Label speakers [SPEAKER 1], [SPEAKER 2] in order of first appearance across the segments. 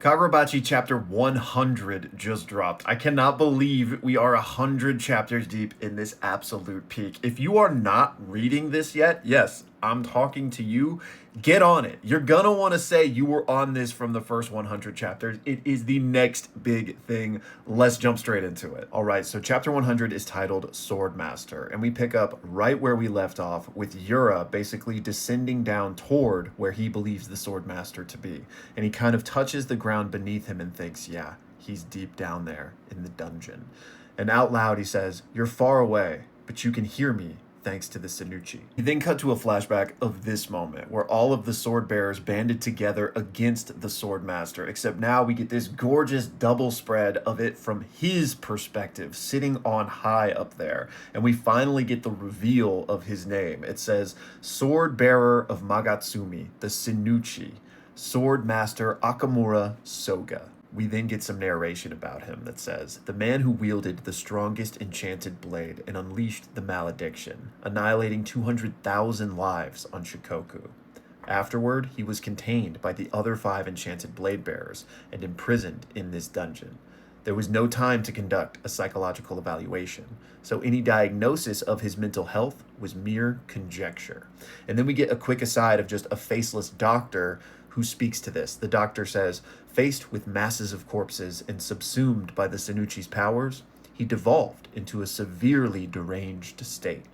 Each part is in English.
[SPEAKER 1] Kagurabachi Chapter 100 just dropped. I cannot believe we are 100 chapters deep in this absolute peak. If you are not reading this yet, yes, I'm talking to you. Get on it. You're gonna want to say you were on this from the first 100 chapters. It is the next big thing. Let's jump straight into it. All right, so chapter 100 is titled Swordmaster, and we pick up right where we left off with Yura basically descending down toward where he believes the Swordmaster to be. And he kind of touches the ground beneath him and thinks, yeah, he's deep down there in the dungeon. And out loud he says, "You're far away, but you can hear me thanks to the Sanuchi." He then cut to a flashback of this moment where all of the sword bearers banded together against the Swordmaster, except now we get this gorgeous double spread of it from his perspective, sitting on high up there. And we finally get the reveal of his name. It says, Sword Bearer of Magatsumi, the Sanuchi, Swordmaster Akamura Soga. We then get some narration about him that says, the man who wielded the strongest enchanted blade and unleashed the malediction, annihilating 200,000 lives on Shikoku. Afterward, he was contained by the other 5 enchanted blade bearers and imprisoned in this dungeon. There was no time to conduct a psychological evaluation, so any diagnosis of his mental health was mere conjecture. And then we get a quick aside of just a faceless doctor who speaks to this. The doctor says, faced with masses of corpses and subsumed by the Sanuchi's powers, he devolved into a severely deranged state.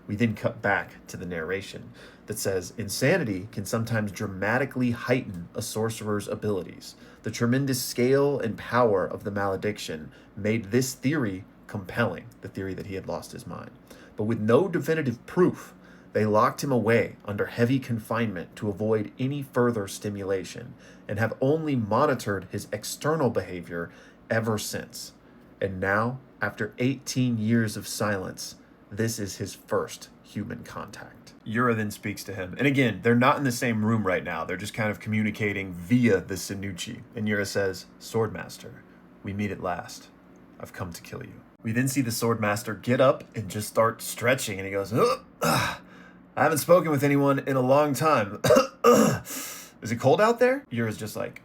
[SPEAKER 1] We then cut back to the narration that says, insanity can sometimes dramatically heighten a sorcerer's abilities. The tremendous scale and power of the malediction made this theory compelling, the theory that he had lost his mind. But with no definitive proof, they locked him away under heavy confinement to avoid any further stimulation, and have only monitored his external behavior ever since. And now, after 18 years of silence, this is his first human contact. Yura then speaks to him. And again, they're not in the same room right now. They're just kind of communicating via the Sanuchi. And Yura says, Swordmaster, we meet at last. I've come to kill you. We then see the Swordmaster get up and just start stretching. And he goes, I haven't spoken with anyone in a long time. Is it cold out there? Yura's just like...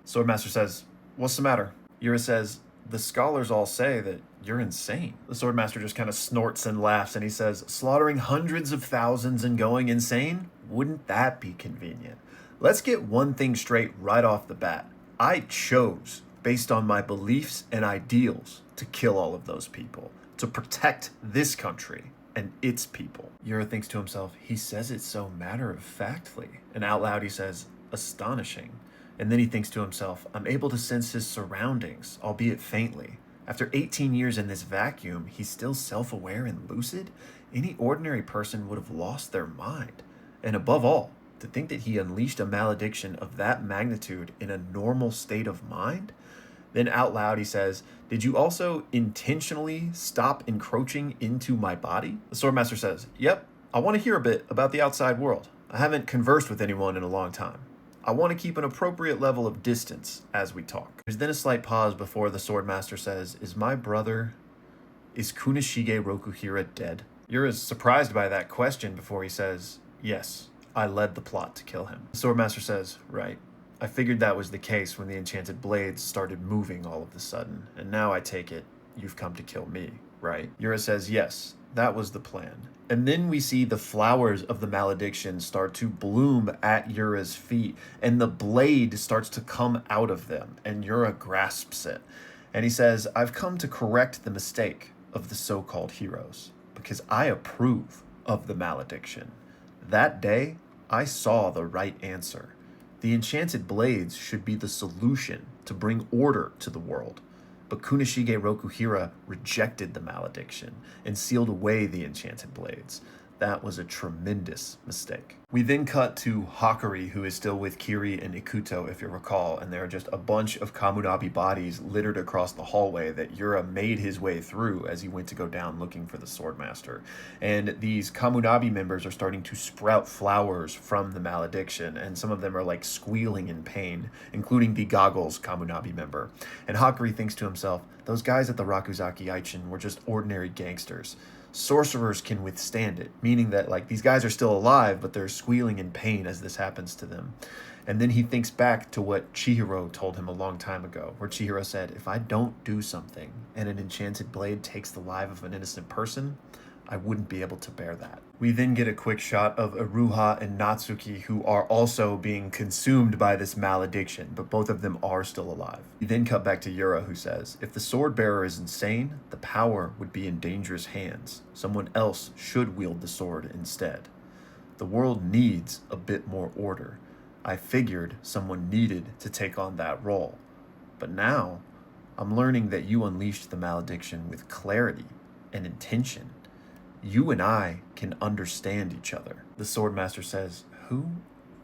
[SPEAKER 1] Swordmaster says, what's the matter? Yura says, the scholars all say that you're insane. The Swordmaster just kind of snorts and laughs, and he says, slaughtering hundreds of thousands and going insane? Wouldn't that be convenient? Let's get one thing straight right off the bat. I chose, based on my beliefs and ideals, to kill all of those people, to protect this country and its people. Yura thinks to himself, he says it so matter-of-factly. And out loud he says, astonishing. And then he thinks to himself, I'm able to sense his surroundings, albeit faintly. After 18 years in this vacuum, he's still self-aware and lucid? Any ordinary person would have lost their mind. And above all, to think that he unleashed a malediction of that magnitude in a normal state of mind? Then out loud he says, did you also intentionally stop encroaching into my body? The Swordmaster says, yep, I want to hear a bit about the outside world. I haven't conversed with anyone in a long time. I want to keep an appropriate level of distance as we talk. There's then a slight pause before the Swordmaster says, is Kunishige Rokuhira dead? You're as surprised by that question before he says, yes, I led the plot to kill him. The Swordmaster says, right. I figured that was the case when the enchanted blades started moving all of a sudden, and now I take it you've come to kill me, right? Yura says, yes, that was the plan. And then we see the flowers of the malediction start to bloom at Yura's feet, and the blade starts to come out of them, and Yura grasps it. And he says, I've come to correct the mistake of the so-called heroes, because I approve of the malediction. That day, I saw the right answer. The enchanted blades should be the solution to bring order to the world. But Kunishige Rokuhira rejected the malediction and sealed away the enchanted blades. That was a tremendous mistake. We then cut to Hakari, who is still with Kiri and Ikuto, if you recall, and there are just a bunch of Kamunabi bodies littered across the hallway that Yura made his way through as he went to go down looking for the Swordmaster. And these Kamunabi members are starting to sprout flowers from the malediction, and some of them are like squealing in pain, including the Goggles Kamunabi member. And Hakari thinks to himself, those guys at the Rakuzaki Aichin were just ordinary gangsters. sorcerers can withstand it, meaning that like these guys are still alive, but they're squealing in pain as this happens to them. And then he thinks back to what Chihiro told him a long time ago, where Chihiro said, if I don't do something and an enchanted blade takes the life of an innocent person, I wouldn't be able to bear that. We then get a quick shot of Iruha and Natsuki, who are also being consumed by this malediction, but both of them are still alive. We then cut back to Yura, who says, if the sword bearer is insane, the power would be in dangerous hands. Someone else should wield the sword instead. The world needs a bit more order. I figured someone needed to take on that role. But now, I'm learning that you unleashed the malediction with clarity and intention. You and I can understand each other. The swordmaster says, who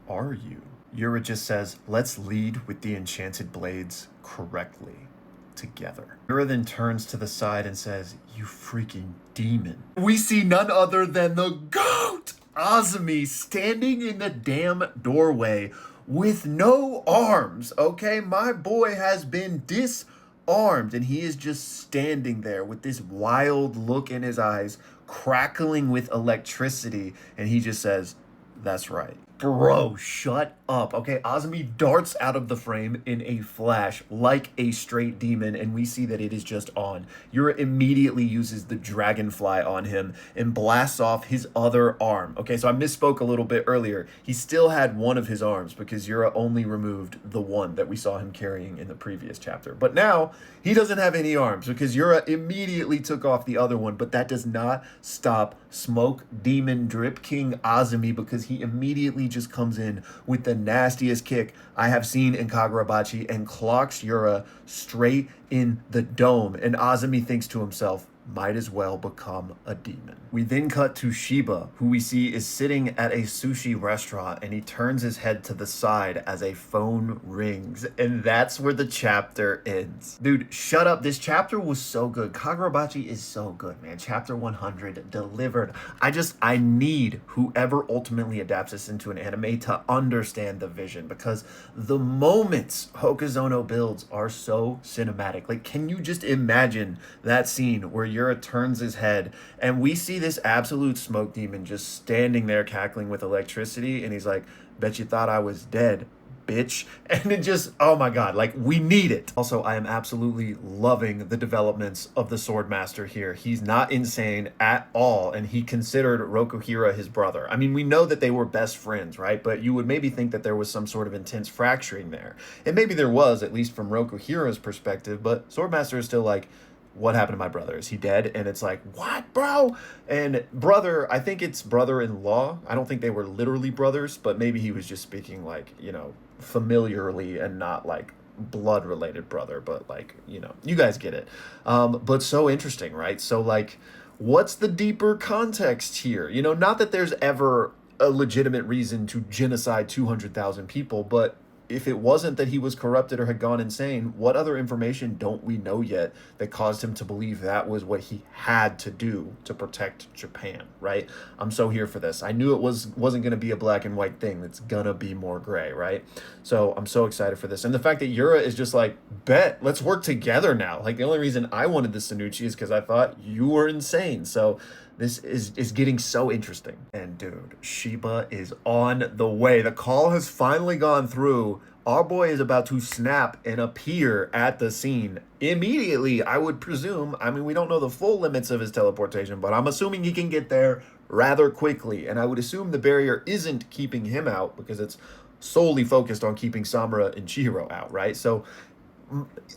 [SPEAKER 1] are you? Yura just says, let's lead with the enchanted blades correctly, together. Yura then turns to the side and says, you freaking demon. We see none other than the GOAT, Azumi, standing in the damn doorway with no arms, okay? My boy has been disarmed, and he is just standing there with this wild look in his eyes, crackling with electricity, and he just says, that's right. Bro, shut up, okay? Azumi darts out of the frame in a flash like a straight demon, and we see that it is just on. Yura immediately uses the dragonfly on him and blasts off his other arm. Okay, so I misspoke a little bit earlier. He still had one of his arms because Yura only removed the one that we saw him carrying in the previous chapter. But now, he doesn't have any arms because Yura immediately took off the other one, but that does not stop Smoke Demon Drip King Azumi, because he immediately just comes in with the nastiest kick I have seen in Kagurabachi and clocks Yura straight in the dome. And Azumi thinks to himself, might as well become a demon. We then cut to Shiba, who we see is sitting at a sushi restaurant, and he turns his head to the side as a phone rings, and that's where the chapter ends. Dude, shut up. This chapter was so good. Kagurabachi is so good, man. Chapter 100 delivered. I need whoever ultimately adapts this into an anime to understand the vision, because the moments Hokuzono builds are so cinematic. Like, can you just imagine that scene where Yura turns his head and we see this absolute smoke demon just standing there cackling with electricity, and he's like, bet you thought I was dead, bitch. And it just, oh my god, like, we need it. Also, I am absolutely loving the developments of the swordmaster here. He's not insane at all, and he considered Rokuhira his brother. I mean, we know that they were best friends, right? But you would maybe think that there was some sort of intense fracturing there, and maybe there was, at least from Rokuhira's perspective. But swordmaster is still like, what happened to my brother? Is he dead? And it's like, what, bro? And brother, I think it's brother-in-law. I don't think they were literally brothers, but maybe he was just speaking like, you know, familiarly and not like blood-related brother, but like, you know, you guys get it. But so interesting, right? So like, what's the deeper context here? You know, not that there's ever a legitimate reason to genocide 200,000 people, but if it wasn't that he was corrupted or had gone insane, what other information don't we know yet that caused him to believe that was what he had to do to protect Japan, right? I'm so here for this. I knew it wasn't going to be a black and white thing. It's going to be more gray, right? So I'm so excited for this. And the fact that Yura is just like, bet, let's work together now. Like, the only reason I wanted the Sanuchi is because I thought you were insane. So this is getting so interesting. And dude, Shiba is on the way. The call has finally gone through. Our boy is about to snap and appear at the scene immediately, I would presume. I mean, we don't know the full limits of his teleportation, but I'm assuming he can get there rather quickly. And I would assume the barrier isn't keeping him out because it's solely focused on keeping Samura and Chihiro out, right? So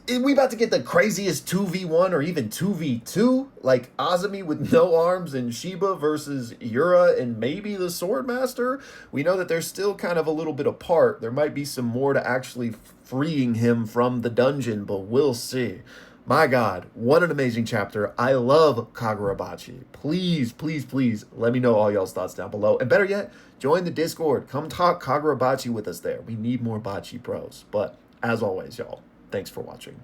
[SPEAKER 1] we about to get the craziest 2v1 or even 2v2, like Azumi with no arms and Shiba versus Yura and maybe the swordmaster. We know that they're still kind of a little bit apart. There might be some more to actually freeing him from the dungeon, but we'll see. My god, what an amazing chapter. I love Kagurabachi. Please, please, please let me know all y'all's thoughts down below. And better yet, join the Discord. Come talk Kagurabachi with us there. We need more Bachi bros. But as always, y'all, thanks for watching.